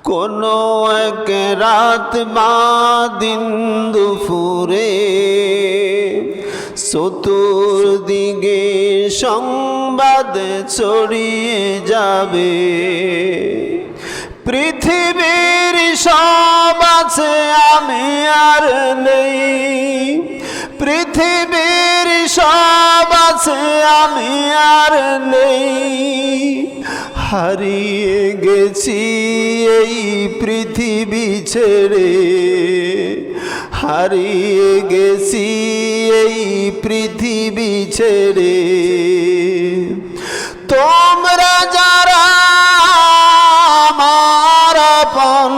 কোনো এক রাত বা দিন দুপুরে চতুর্দিকে সংবাদ ছড়িয়ে যাবে, পৃথিবীর সব আছে আমি আর নেই, পৃথিবীর সব আছে আমি আর নেই, হারিয়ে গেছি এই পৃথিবী ছেড়ে, হারিয়ে গেছি এই পৃথিবী ছেড়ে। তোমরা যারা আমার আপন